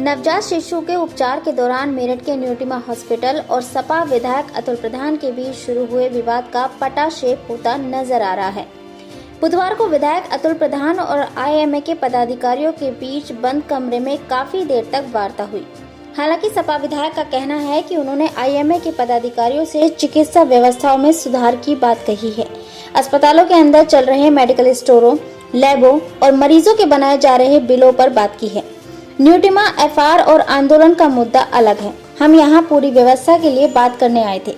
नवजात शिशु के उपचार के दौरान मेरठ के न्यूटिमा हॉस्पिटल और सपा विधायक अतुल प्रधान के बीच शुरू हुए विवाद का पटाक्षेप होता नजर आ रहा है। बुधवार को विधायक अतुल प्रधान और आईएमए के पदाधिकारियों के बीच बंद कमरे में काफी देर तक वार्ता हुई। हालांकि सपा विधायक का कहना है कि उन्होंने आईएमए के पदाधिकारियों से चिकित्सा व्यवस्थाओं में सुधार की बात कही है। अस्पतालों के अंदर चल रहे मेडिकल स्टोरों, लैबों और मरीजों के बनाए जा रहे बिलों पर बात की है। न्यूटिमा एफआर और आंदोलन का मुद्दा अलग है। हम यहाँ पूरी व्यवस्था के लिए बात करने आए थे।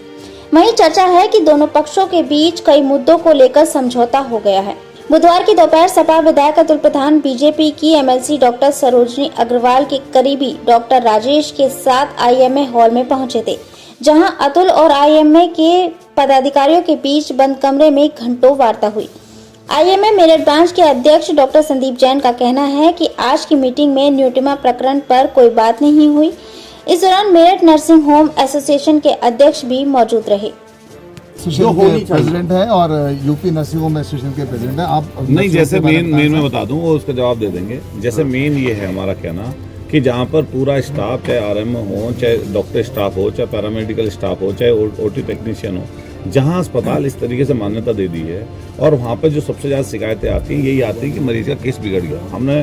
वहीं चर्चा है कि दोनों पक्षों के बीच कई मुद्दों को लेकर समझौता हो गया है। बुधवार की दोपहर सपा विधायक अतुल प्रधान बीजेपी की एमएलसी डॉक्टर सरोजनी अग्रवाल के करीबी डॉक्टर राजेश के साथ आईएमए हॉल में पहुंचे थे, जहां अतुल और आईएमए के पदाधिकारियों के बीच बंद कमरे में घंटों वार्ता हुई। आईएमए मेरठ ब्रांच के अध्यक्ष डॉक्टर संदीप जैन का कहना है कि आज की मीटिंग में न्यूटिमा प्रकरण पर कोई बात नहीं हुई। इस दौरान मेरठ नर्सिंग होम एसोसिएशन के अध्यक्ष भी मौजूद रहे। प्रेसिडेंट है और यूपी नर्सिंग होम एसोसिएशन के प्रेसिडेंट है। आप नहीं, जैसे मेन में बता दूं, वो उसका जवाब दे देंगे। जैसे मेन ये है हमारा कहना कि जहाँ पर पूरा स्टाफ, चाहे आरएमओ हो, चाहे डॉक्टर स्टाफ हो, चाहे पैरामेडिकल स्टाफ हो, चाहे ओटी टेक्नीशियन हो, जहाँ अस्पताल इस तरीके से मान्यता दे दी है और वहाँ पर जो सबसे ज़्यादा शिकायतें आती हैं यही आती है कि मरीज का केस बिगड़ गया। हमने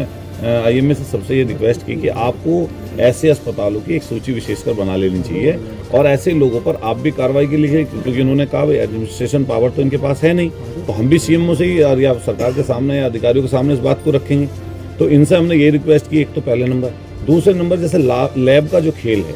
आईएमए से सबसे ये रिक्वेस्ट की कि आपको ऐसे अस्पतालों की एक सूची विशेषकर बना लेनी चाहिए और ऐसे लोगों पर आप भी कार्रवाई के लिए, क्योंकि उन्होंने कहा भाई एडमिनिस्ट्रेशन पावर तो इनके पास है नहीं, तो हम भी सीएमओ से ही और या सरकार के सामने या अधिकारियों के सामने इस बात को रखेंगे। तो इनसे हमने ये रिक्वेस्ट की, एक तो पहले नंबर। दूसरे नंबर, जैसे लैब का जो खेल है,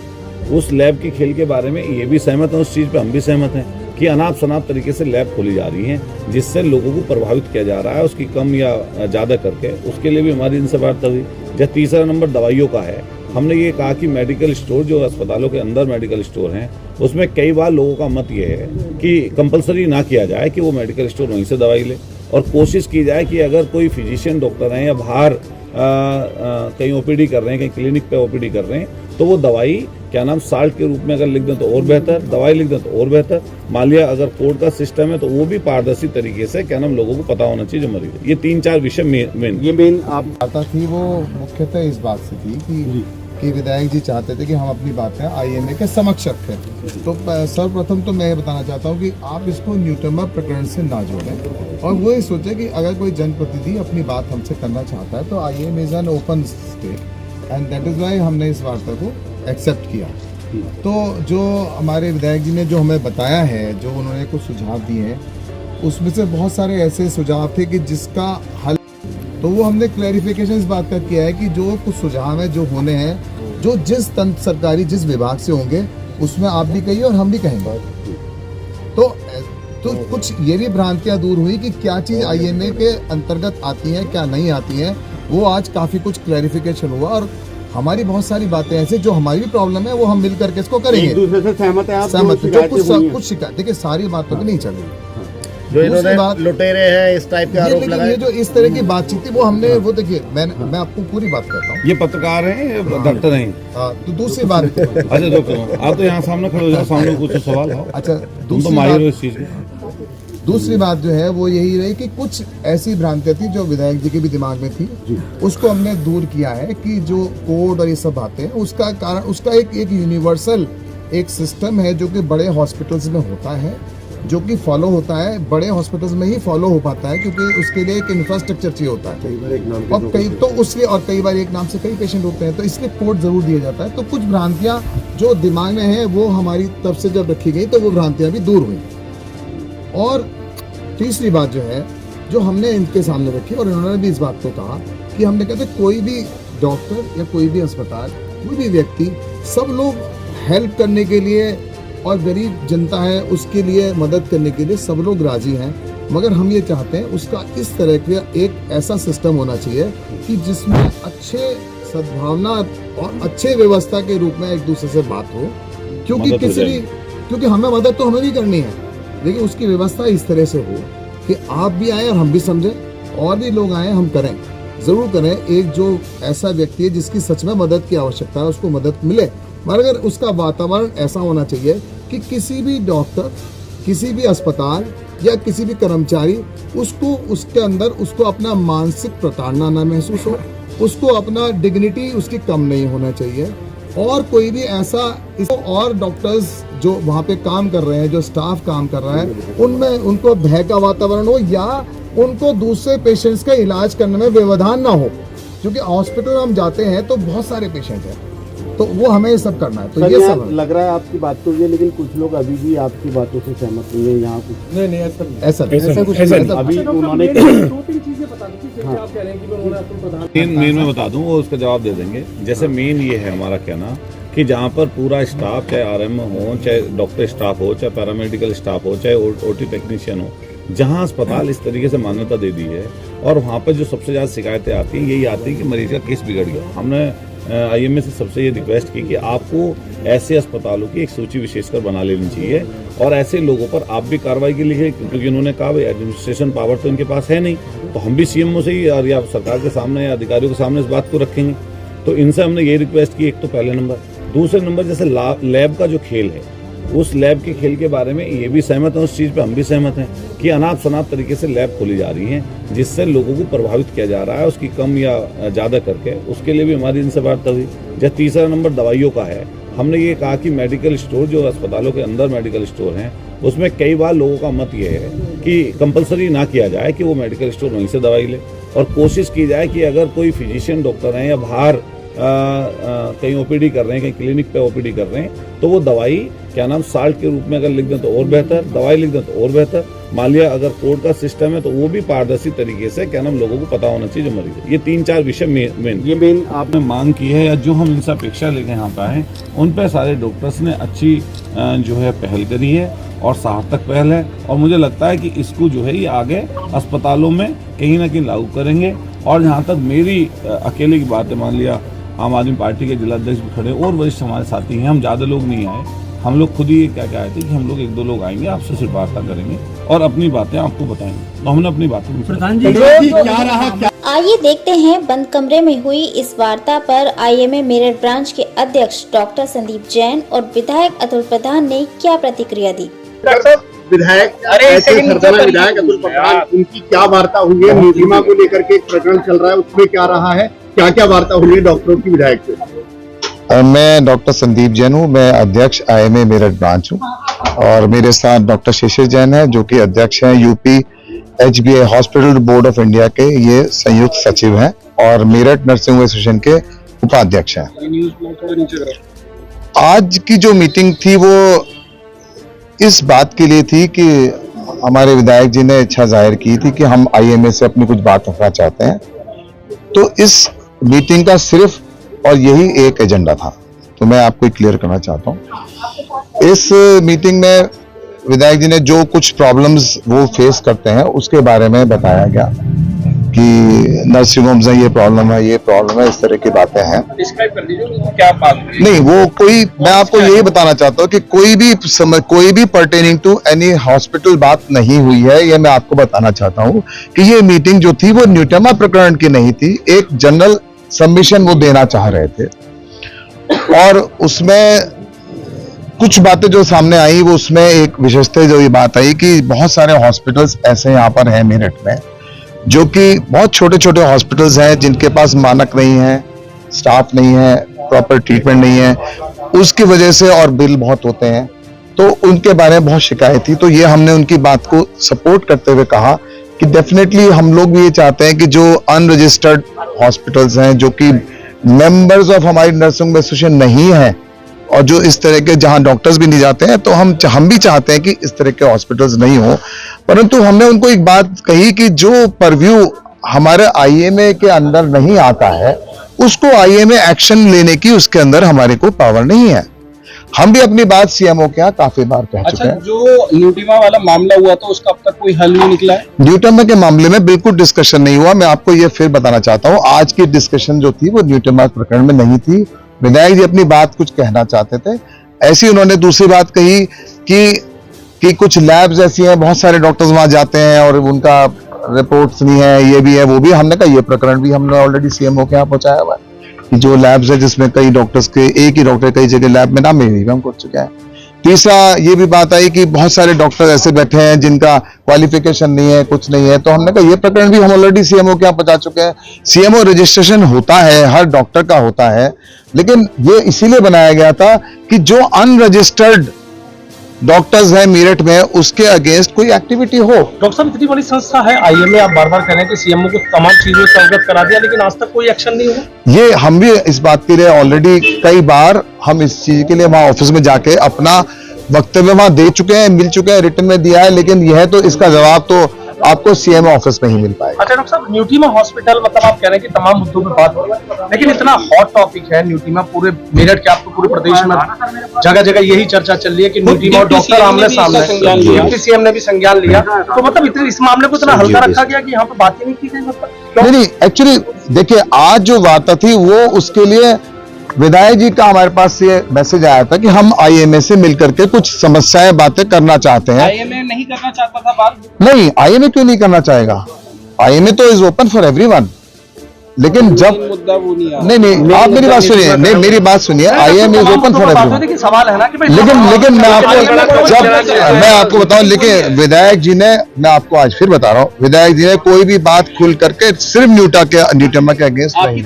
उस लैब के खेल के बारे में ये भी सहमत है, उस चीज़ पर हम भी सहमत हैं कि अनाप शनाप तरीके से लैब खोली जा रही हैं, जिससे लोगों को प्रभावित किया जा रहा है, उसकी कम या ज़्यादा करके। उसके लिए भी हमारी इनसे बात हुई। जब तीसरा नंबर दवाइयों का है, हमने ये कहा कि मेडिकल स्टोर जो अस्पतालों के अंदर मेडिकल स्टोर हैं, उसमें कई बार लोगों का मत ये है कि कंपलसरी ना किया जाए कि वो मेडिकल स्टोर वहीं से दवाई ले, और कोशिश की जाए कि अगर कोई फिजिशियन डॉक्टर हैं या बाहर कहीं ओपीडी कर रहे हैं, कहीं क्लिनिक पे ओपीडी कर रहे हैं, तो वो दवाई साल्ट के रूप में अगर लिख दें तो और बेहतर, दवाई लिख दें तो और बेहतर। मान लिया अगर कोड का सिस्टम है तो वो भी पारदर्शी तरीके से लोगों को पता होना चाहिए जो मरीज। ये 3-4 विषय मेन आप आता थी, वो मुख्यतः इस बात से थी कि विधायक जी चाहते थे कि हम अपनी बातें आईएमए के समक्ष रखें। तो सर्वप्रथम तो मैं बताना चाहता हूँ कि आप इसको न्यूटिमा प्रकरण से ना जोड़ें और वो ये सोचे कि अगर कोई जनप्रतिनिधि अपनी बात हमसे करना चाहता है तो IMA is an open state and that is why हमने इस वार्ता को एक्सेप्ट किया। तो जो हमारे विधायक जी ने जो हमें बताया है, जो उन्होंने कुछ सुझाव दिए हैं, उसमें से बहुत सारे ऐसे सुझाव थे कि जिसका हल, तो वो हमने क्लैरिफिकेशन इस बात का किया है कि जो कुछ सुझाव है जो होने हैं, जो जिस तंत्र सरकारी जिस विभाग से होंगे उसमें आप भी कहिए और हम भी कहेंगे। तो कुछ ये भी भ्रांतियां दूर हुई कि क्या चीज़ आईएमए के अंतर्गत आती है, क्या नहीं आती है। वो आज काफ़ी कुछ क्लैरिफिकेशन हुआ और हमारी बहुत सारी बातें ऐसे जो हमारी भी प्रॉब्लम है वो हम मिल करके इसको करेंगे। एक दूसरे से सहमत है आप? सहमत है। जो कुछ शिकायत, देखिए सारी बातों की नहीं चल रही, जो इन्होंने लुटेरे हैं इस टाइप के आरोप लगाए, ये जो इस तरह की बातचीत थी वो हमने, वो देखिए मैं आपको पूरी बात कहता हूँ। ये पत्रकार हैं, डॉक्टर हैं। तो दूसरी बात अच्छा डॉक्टर, आप तो यहाँ सामने खड़े हो जाओ, सामने कुछ सवाल हो। अच्छा, तुम तो माहिर हो इस चीज में। दूसरी बात जो है वो यही रही कि कुछ ऐसी भ्रांतियां थी जो विधायक जी के भी दिमाग में थी, उसको हमने दूर किया है कि जो कोड और ये सब बातें हैं, उसका कारण, उसका एक यूनिवर्सल एक सिस्टम है जो कि बड़े हॉस्पिटल्स में होता है, जो कि फॉलो होता है, बड़े हॉस्पिटल्स में ही फॉलो हो पाता है, क्योंकि उसके लिए एक इंफ्रास्ट्रक्चर चाहिए होता है और कई बार एक नाम से कई पेशेंट होते हैं, तो इसलिए कोड जरूर दिया जाता है। तो कुछ भ्रांतियाँ जो दिमाग में है वो हमारी तरफ से जब रखी गई तो वो भ्रांतियाँ भी दूर हुई। और तीसरी बात जो है जो हमने इनके सामने रखी और इन्होंने भी इस बात को कहा कि हमने कहते कोई भी डॉक्टर या कोई भी अस्पताल, कोई भी व्यक्ति, सब लोग हेल्प करने के लिए और गरीब जनता है उसके लिए मदद करने के लिए सब लोग राजी हैं, मगर हम ये चाहते हैं उसका इस तरह का एक ऐसा सिस्टम होना चाहिए कि जिसमें अच्छे सद्भावना और अच्छे व्यवस्था के रूप में एक दूसरे से बात हो, क्योंकि हमें मदद तो हमें भी करनी है, लेकिन उसकी व्यवस्था इस तरह से हो कि आप भी आए और हम भी समझें और भी लोग आए, हम करें, जरूर करें। एक जो ऐसा व्यक्ति है जिसकी सच में मदद की आवश्यकता है उसको मदद मिले, मगर उसका वातावरण ऐसा होना चाहिए कि किसी भी डॉक्टर, किसी भी अस्पताल या किसी भी कर्मचारी उसको उसके अंदर उसको अपना मानसिक प्रताड़ना न महसूस हो, उसको अपना डिग्निटी उसकी कम नहीं होना चाहिए। और कोई भी ऐसा और डॉक्टर्स जो वहाँ पे काम कर रहे हैं, जो स्टाफ काम कर रहा है, उनमें उनको भय का वातावरण हो या उनको दूसरे पेशेंट्स का इलाज करने में व्यवधान ना हो, क्योंकि हॉस्पिटल हम जाते हैं तो बहुत सारे पेशेंट हैं, तो वो हमें ये सब करना है। तो ये सब लग रहा है आपकी बात तो ये, लेकिन कुछ लोग अभी भी आपकी बातों से सहमत नहीं है। यहाँ कुछ नहीं ऐसा कुछ अभी उन्होंने मेन मैं बता दूं, वो उसका जवाब दे देंगे। जैसे मेन ये है हमारा कहना कि जहाँ पर पूरा स्टाफ, चाहे आरएमओ हो, चाहे डॉक्टर स्टाफ हो, चाहे पैरामेडिकल स्टाफ हो, चाहे ओटी टेक्नीशियन हो, जहाँ अस्पताल इस तरीके से मान्यता दे दी है और वहाँ पर जो सबसे ज़्यादा शिकायतें आती हैं यही आती है कि मरीज का केस बिगड़ गया। हमने आईएमए से सबसे ये रिक्वेस्ट की कि आपको ऐसे अस्पतालों की एक सूची विशेषकर बना लेनी चाहिए और ऐसे लोगों पर आप भी कार्रवाई के लिए, क्योंकि उन्होंने कहा भाई एडमिनिस्ट्रेशन पावर तो इनके पास है नहीं, तो हम भी सीएमओ से ही और या सरकार के सामने या अधिकारियों के सामने इस बात को रखेंगे। तो इनसे हमने ये रिक्वेस्ट की, एक तो पहले नंबर। दूसरे नंबर, जैसे लैब का जो खेल है, उस लैब के खेल के बारे में ये भी सहमत है, उस चीज़ पे हम भी सहमत हैं कि अनाप शनाप तरीके से लैब खोली जा रही हैं जिससे लोगों को प्रभावित किया जा रहा है, उसकी कम या ज़्यादा करके। उसके लिए भी हमारी इनसे बात हुई। जब तीसरा नंबर दवाइयों का है, हमने ये कहा कि मेडिकल स्टोर जो अस्पतालों के अंदर मेडिकल स्टोर हैं, उसमें कई बार लोगों का मत ये है कि कंपलसरी ना किया जाए कि वो मेडिकल स्टोर वहीं से दवाई ले, और कोशिश की जाए कि अगर कोई फिजिशियन डॉक्टर हैं या बाहर कहीं ओपीडी कर रहे हैं, कहीं क्लिनिक पे ओपीडी कर रहे हैं, तो वो दवाई क्या नाम साल्ट के रूप में अगर लिख दें तो और बेहतर, दवाई लिख दें तो और बेहतर। मान लिया अगर कोड का सिस्टम है तो वो भी पारदर्शी तरीके से क्या नाम लोगों को पता होना चाहिए जो मरीज है। ये 3-4 विषय मेन आपने मांग की है या जो हम इनसे अपेक्षा लेके यहाँ पे आए, उन पर सारे डॉक्टर्स ने अच्छी जो है पहल करी है और सार्थक पहल है, और मुझे लगता है कि इसको जो है ये आगे अस्पतालों में कहीं ना कहीं लागू करेंगे। और जहाँ तक मेरी अकेले की बात है, मान लिया आम आदमी पार्टी के जिलाध्यक्ष भी खड़े और वरिष्ठ हमारे साथी हैं, हम ज़्यादा लोग नहीं आए, हम लोग खुद ही क्या कहते हैं कि हम लोग 1-2 लोग आएंगे, आपसे सिर्फ वार्ता करेंगे और अपनी बातें आपको बताएंगे। तो हमने अपनी बातें प्रधान जी क्या रहा। आइए देखते हैं बंद कमरे में हुई इस वार्ता पर आईएमए मेरठ ब्रांच के अध्यक्ष डॉक्टर संदीप जैन और विधायक अतुल प्रधान ने क्या प्रतिक्रिया दी। विधायक विधायक अतुल प्रधान, उनकी क्या वार्ता हुई है? नीलिमा को लेकर के एक प्रकरण चल रहा है, उसमें क्या रहा है, क्या क्या वार्ता हुई है डॉक्टरों की विधायक से? मैं डॉक्टर संदीप जैन हूँ, मैं अध्यक्ष आईएमए मेरठ ब्रांच हूँ और मेरे साथ डॉक्टर शिशिर जैन है जो कि अध्यक्ष हैं UP HBI hospital board of India के, ये संयुक्त सचिव हैं और मेरठ नर्सिंग एसोसिएशन के उपाध्यक्ष हैं। आज की जो मीटिंग थी वो इस बात के लिए थी कि हमारे विधायक जी ने इच्छा जाहिर की थी कि हम आईएमए से अपनी कुछ बात रखना चाहते हैं, तो इस मीटिंग का सिर्फ और यही एक एजेंडा था। तो मैं आपको क्लियर करना चाहता हूं, इस मीटिंग में विधायक जी ने जो कुछ प्रॉब्लम्स वो फेस करते हैं उसके बारे में बताया गया कि नर्सिंग होम्स में ये प्रॉब्लम है, इस तरह की बातें हैं। डिस्क्राइब कर दीजिए क्या बात है। नहीं, वो कोई, मैं आपको यही बताना चाहता हूँ कि कोई भी पर्टेनिंग टू एनी हॉस्पिटल बात नहीं हुई है। ये मैं आपको बताना चाहता हूँ कि ये मीटिंग जो थी वो न्यूटेमा प्रकरण की नहीं थी, एक जनरल सबमिशन वो देना चाह रहे थे और उसमें कुछ बातें जो सामने आई वो उसमें एक विशेषता जो ये बात आई कि बहुत सारे हॉस्पिटल्स ऐसे यहाँ पर हैं मेरठ में जो कि बहुत छोटे छोटे हॉस्पिटल्स हैं जिनके पास मानक नहीं है, स्टाफ नहीं है, प्रॉपर ट्रीटमेंट नहीं है, उसकी वजह से और बिल बहुत होते हैं, तो उनके बारे में बहुत शिकायत थी। तो ये हमने उनकी बात को सपोर्ट करते हुए कहा कि डेफिनेटली हम लोग भी ये चाहते हैं कि जो अनरजिस्टर्ड हॉस्पिटल्स हैं, जो कि मेंबर्स ऑफ हमारी नर्सिंग एसोसिएशन नहीं है और जो इस तरह के जहां डॉक्टर्स भी नहीं जाते हैं, तो हम भी चाहते हैं कि इस तरह के हॉस्पिटल्स नहीं हो। परंतु हमने उनको एक बात कही कि जो परव्यू हमारे आईएमए के अंदर नहीं आता है उसको आईएमए एक्शन लेने की उसके अंदर हमारे को पावर नहीं है। हम भी अपनी बात सीएमओ के यहाँ काफी बार कह चुके हैं। जो न्यूटिमा वाला मामला हुआ था उसका अब तक कोई हल नहीं निकला है। न्यूटिमा के मामले में बिल्कुल डिस्कशन नहीं हुआ। मैं आपको ये फिर बताना चाहता हूँ, आज की डिस्कशन जो थी वो न्यूटिमा प्रकरण में नहीं थी। विधायक जी अपनी बात कुछ कहना चाहते थे, ऐसी उन्होंने दूसरी बात कही कि कुछ लैब्स ऐसी हैं, बहुत सारे डॉक्टर्स वहां जाते हैं और उनका रिपोर्ट्स नहीं है, ये भी है वो भी। हमने कहा ये प्रकरण भी हमने ऑलरेडी सीएमओ के यहाँ पहुंचाया हुआ है कि जो लैब्स है जिसमें कई डॉक्टर्स के, एक ही डॉक्टर कई जगह लैब में नाम भी हम कर चुके हैं। तीसरा ये भी बात आई कि बहुत सारे डॉक्टर ऐसे बैठे हैं जिनका क्वालिफिकेशन नहीं है, कुछ नहीं है। तो हमने कहा ये प्रकरण भी हम ऑलरेडी सीएमओ के यहाँ पहुंचा चुके हैं। सीएमओ रजिस्ट्रेशन होता है, हर डॉक्टर का होता है, लेकिन ये इसीलिए बनाया गया था कि जो अनरजिस्टर्ड डॉक्टर्स हैं मेरठ में, उसके अगेंस्ट कोई एक्टिविटी हो। डॉक्टर साहब, इतनी बड़ी संस्था है आईएमए, आप बार बार कह रहे हैं कि सीएमओ को तमाम चीजों से अवगत करा दिया, लेकिन आज तक कोई एक्शन नहीं हुआ। ये हम भी इस बात के लिए ऑलरेडी कई बार हम इस चीज के लिए वहां ऑफिस में जाके अपना वक्तव्य वहां दे चुके हैं, मिल चुके हैं, रिटर्न में दिया है, लेकिन यह तो इसका जवाब तो आपको सीएमओ ऑफिस में ही मिल पाएगा। अच्छा डॉक्टर साहब, न्यूट्रीमा हॉस्पिटल, मतलब आप कह रहे हैं कि तमाम मुद्दों पे बात हो, लेकिन इतना हॉट टॉपिक है न्यूट्रीमा, पूरे मेरठ के आपको पूरे प्रदेश में जगह जगह यही चर्चा चल रही है कि न्यूट्रीमा और डॉक्टर आमने सामने, डिप्टी सीएम ने भी संज्ञान लिया, तो मतलब इतने इस मामले को इतना हल्का रखा गया कि यहाँ पे बात ही नहीं की गई। मतलब नहीं, एक्चुअली देखिए, आज जो वार्ता थी वो उसके लिए विधायक जी का हमारे पास ये मैसेज आया था कि हम आईएमए से मिलकर के कुछ समस्याएं, बातें करना चाहते हैं। आईएमए नहीं करना चाहता था बात? नहीं, आईएमए क्यों नहीं करना चाहेगा? आईएमए तो इज ओपन फॉर एवरीवन। लेकिन जब मुद्दा वो नहीं नहीं, आप मेरी बात सुनिए, नहीं मेरी बात सुनिए, IMA is open for everyone. लेकिन सवाल है ना कि लेकिन मैं आपको बताऊं, लेकिन विधायक जी ने, मैं आपको आज फिर बता रहा हूं, विधायक जी ने कोई भी बात खुल करके सिर्फ न्यूट्रीमा के अगेंस्ट नहीं,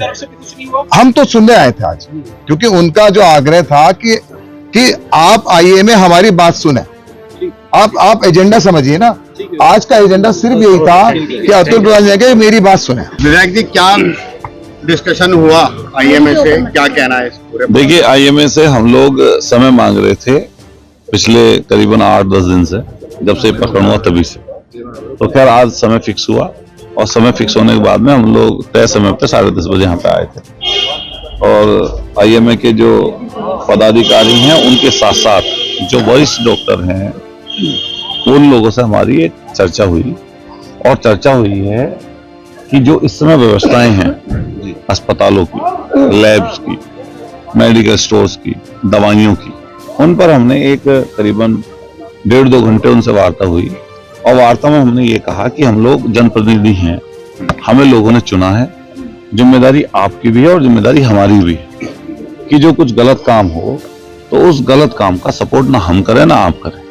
हम तो सुनने आए थे आज, क्योंकि उनका जो आग्रह था कि आप आईएमए हमारी बात सुने, आप एजेंडा समझिए ना। आज का एजेंडा सिर्फ यही था कि अतुल प्रधान जी के मेरी बात सुने। विधायक जी, क्या डिस्कशन हुआ आईएमए से, क्या कहना है इस पूरे? देखिए, आईएमए से हम लोग समय मांग रहे थे पिछले करीबन 8-10 दिन से, जब से प्रकरण हुआ तभी से। तो खैर आज समय फिक्स हुआ, और समय फिक्स होने के बाद में हम लोग तय समय पे 10:30 बजे यहाँ पे आए थे। और आईएमए के जो पदाधिकारी हैं, उनके साथ साथ जो वरिष्ठ डॉक्टर हैं, उन लोगों से हमारी एक चर्चा हुई, और चर्चा हुई है कि जो इस समय व्यवस्थाएं हैं अस्पतालों की, लैब्स की, मेडिकल स्टोर्स की, दवाइयों की, उन पर हमने एक करीबन 1.5-2 घंटे उनसे वार्ता हुई। और वार्ता में हमने ये कहा कि हम लोग जनप्रतिनिधि हैं, हमें लोगों ने चुना है, जिम्मेदारी आपकी भी है और जिम्मेदारी हमारी भी है कि जो कुछ गलत काम हो तो उस गलत काम का सपोर्ट ना हम करें ना आप करें।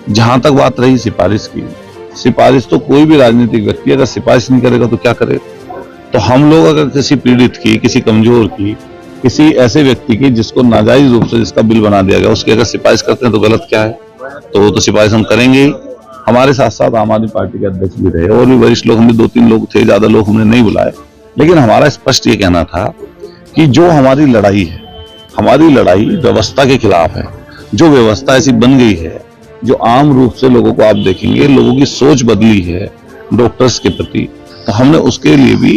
जहां तक बात रही सिफारिश की, सिफारिश तो कोई भी राजनीतिक व्यक्ति अगर सिफारिश नहीं करेगा तो क्या करेगा? तो हम लोग अगर किसी पीड़ित की, किसी कमजोर की, किसी ऐसे व्यक्ति की जिसको नाजायज रूप से जिसका बिल बना दिया गया, उसकी अगर सिफारिश करते हैं तो गलत क्या है? तो वो तो सिफारिश हम करेंगे ही। हमारे साथ साथ आम आदमी पार्टी के अध्यक्ष भी रहे, और भी वरिष्ठ लोग, हमने 2-3 लोग थे, ज्यादा लोग हमने नहीं बुलाए, लेकिन हमारा स्पष्ट ये कहना था कि जो हमारी लड़ाई है, हमारी लड़ाई व्यवस्था के खिलाफ है। जो व्यवस्था ऐसी बन गई है, जो आम रूप से लोगों को आप देखेंगे, लोगों की सोच बदली है डॉक्टर्स के प्रति, तो हमने उसके लिए भी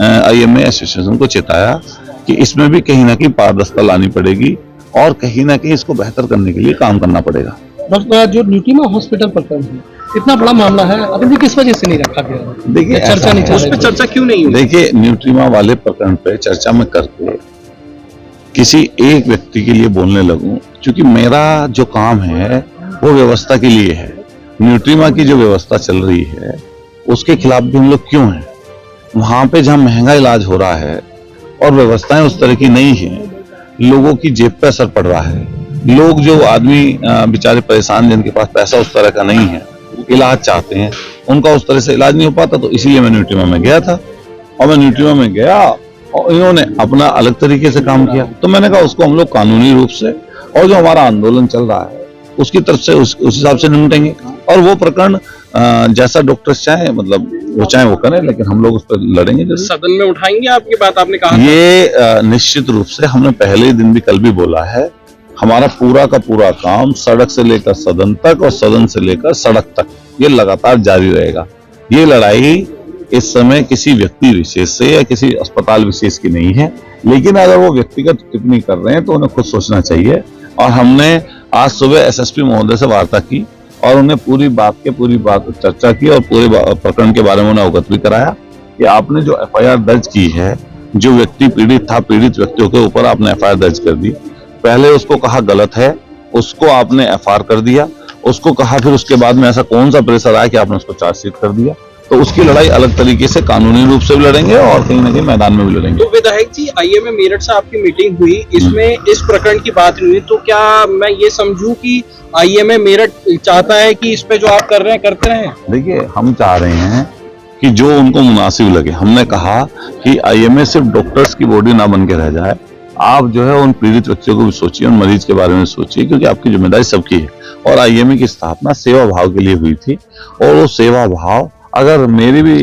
आईएमए एसोसिएशन को चेताया कि इसमें भी कहीं ना कहीं पारदर्शिता लानी पड़ेगी, और कहीं ना कहीं इसको बेहतर करने के लिए काम करना पड़ेगा। डॉक्टर, जो न्यूट्रीमा हॉस्पिटल प्रकरण है, इतना बड़ा मामला है, अभी किस वजह से नहीं रखा गया? देखिए, चर्चा नहीं, उस पर चर्चा क्यों नहीं हुई? देखिए, न्यूट्रीमा वाले प्रकरण पे चर्चा में करके किसी एक व्यक्ति के लिए बोलने लगूं, क्योंकि मेरा जो काम है वो व्यवस्था के लिए है। न्यूट्रीमा की जो व्यवस्था चल रही है उसके खिलाफ भी हम लोग क्यों हैं? वहां पे जहां महंगा इलाज हो रहा है और व्यवस्थाएं उस तरह की नहीं है, लोगों की जेब पे असर पड़ रहा है, लोग जो आदमी बेचारे परेशान, जिनके पास पैसा उस तरह का नहीं है, इलाज चाहते हैं, उनका उस तरह से इलाज नहीं हो पाता, तो इसीलिए मैं न्यूट्रीमा में गया था। और मैं न्यूट्रीमा में गया और इन्होंने अपना अलग तरीके से काम किया, तो मैंने कहा उसको हम लोग कानूनी रूप से, और जो हमारा आंदोलन चल रहा है उसकी तरफ से उस हिसाब से निपटेंगे। और वो प्रकरण जैसा डॉक्टर चाहे, मतलब वो चाहे वो करें, लेकिन हम लोग उस पर लड़ेंगे। सदन में उठाएंगे आपकी बात, आपने कहा ये निश्चित रूप से हमने पहले दिन भी, कल भी बोला है, हमारा पूरा का पूरा काम सड़क से लेकर सदन तक और सदन से लेकर सड़क तक ये लगातार जारी रहेगा। ये लड़ाई इस समय किसी व्यक्ति विशेष से या किसी अस्पताल विशेष की नहीं है, लेकिन अगर वो व्यक्तिगत टिप्पणी कर रहे हैं तो उन्हें खुद सोचना चाहिए। और हमने आज सुबह एसएसपी महोदय से वार्ता की और उन्हें पूरी बात चर्चा की और पूरे प्रकरण के बारे में उन्हें अवगत भी कराया कि आपने जो एफआईआर दर्ज की है, जो व्यक्ति पीड़ित था, पीड़ित व्यक्तियों के ऊपर आपने एफआईआर दर्ज कर दी। पहले उसको कहा गलत है, उसको आपने एफआईआर कर दिया, उसको कहा, फिर उसके बाद में ऐसा कौन सा प्रेशर आया कि आपने उसको चार्जशीट कर दिया। तो उसकी लड़ाई अलग तरीके से कानूनी रूप से भी लड़ेंगे और कहीं ना कहीं मैदान में भी लड़ेंगे। तो विधायक जी, आईएमए मेरठ से आपकी मीटिंग हुई, इसमें इस प्रकरण की बात नहीं हुई, तो क्या मैं ये समझूं कि आईएमए मेरठ चाहता है कि इस पे जो आप कर रहे हैं करते रहें? देखिए, हम चाह रहे हैं कि जो उनको मुनासिब लगे। हमने कहा कि आईएमए सिर्फ डॉक्टर्स की बॉडी ना बन के रह जाए, आप जो है उन पीड़ित व्यक्तियों को भी सोचिए, उन मरीज के बारे में सोचिए, क्योंकि आपकी जिम्मेदारी सबकी है। और आईएमए की स्थापना सेवा भाव के लिए हुई थी, और वो सेवा भाव अगर मेरी भी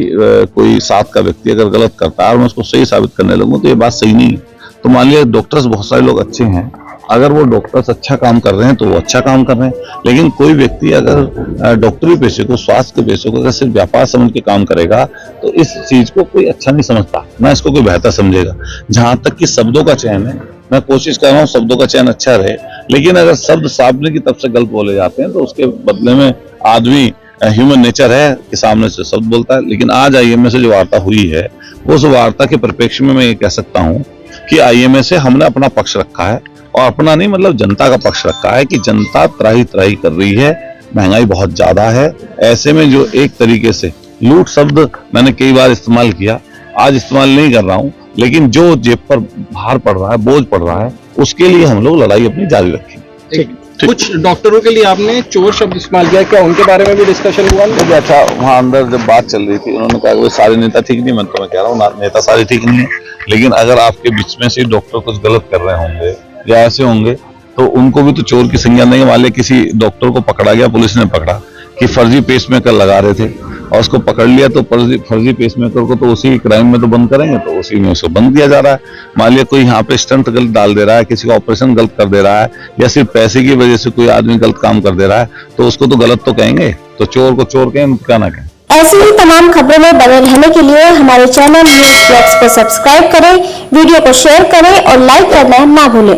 कोई साथ का व्यक्ति अगर गलत करता है और मैं उसको सही साबित करने लगूं तो ये बात सही नहीं है। तो मान लिया डॉक्टर्स बहुत सारे लोग अच्छे हैं, अगर वो डॉक्टर्स अच्छा काम कर रहे हैं तो वो अच्छा काम कर रहे हैं, लेकिन कोई व्यक्ति अगर डॉक्टरी पेशे को, स्वास्थ्य के पेशे को अगर सिर्फ व्यापार समझ के काम करेगा तो इस चीज को कोई अच्छा नहीं समझता, ना इसको कोई बेहतर समझेगा। जहां तक कि शब्दों का चयन है, मैं कोशिश कर रहा हूँ शब्दों का चयन अच्छा रहे, लेकिन अगर शब्द सामने की तरफ से गलत बोले जाते हैं तो उसके बदले में आदमी, ह्यूमन नेचर है कि सामने से शब्द बोलता है। लेकिन आज आईएमए से जो वार्ता हुई है, उस वार्ता के परिप्रेक्ष्य में मैं ये कह सकता हूँ कि आईएमए से हमने अपना पक्ष रखा है, और अपना नहीं मतलब जनता का पक्ष रखा है कि जनता त्राही त्राही कर रही है, महंगाई बहुत ज्यादा है। ऐसे में जो एक तरीके से लूट शब्द मैंने कई बार इस्तेमाल किया, आज इस्तेमाल नहीं कर रहा हूँ, लेकिन जो जेब पर भार पड़ रहा है, बोझ पड़ रहा है, उसके लिए हम लोग लड़ाई अपनी जारी रखेंगे। कुछ डॉक्टरों के लिए आपने चोर शब्द इस्तेमाल किया, क्या उनके बारे में भी डिस्कशन हुआ? अच्छा, वहाँ अंदर जब बात चल रही थी उन्होंने कहा कि सारे नेता ठीक नहीं, मैं कह रहा हूँ नेता सारे ठीक नहीं है, लेकिन अगर आपके बीच में से डॉक्टर कुछ गलत कर रहे होंगे या ऐसे होंगे तो उनको भी तो चोर की संज्ञा नहीं। मान लिया किसी डॉक्टर को पकड़ा गया, पुलिस ने पकड़ा कि फर्जी पेसमेकर लगा रहे थे और उसको पकड़ लिया, तो फर्जी पेसमेकर को तो उसी क्राइम में तो बंद करेंगे, तो उसी में उसको बंद किया जा रहा है। मान लिया कोई यहाँ पे स्टंट गलत डाल दे रहा है, किसी का ऑपरेशन गलत कर दे रहा है, या सिर्फ पैसे की वजह से कोई आदमी गलत काम कर दे रहा है, तो उसको तो गलत तो कहेंगे, तो चोर को चोर कहें, क्या ना कहें। ऐसी ही तमाम खबरों में बने रहने के लिए हमारे चैनल न्यूज़ ब्लॉग्स को सब्सक्राइब करें, वीडियो को शेयर करें और लाइक करना ना भूलें।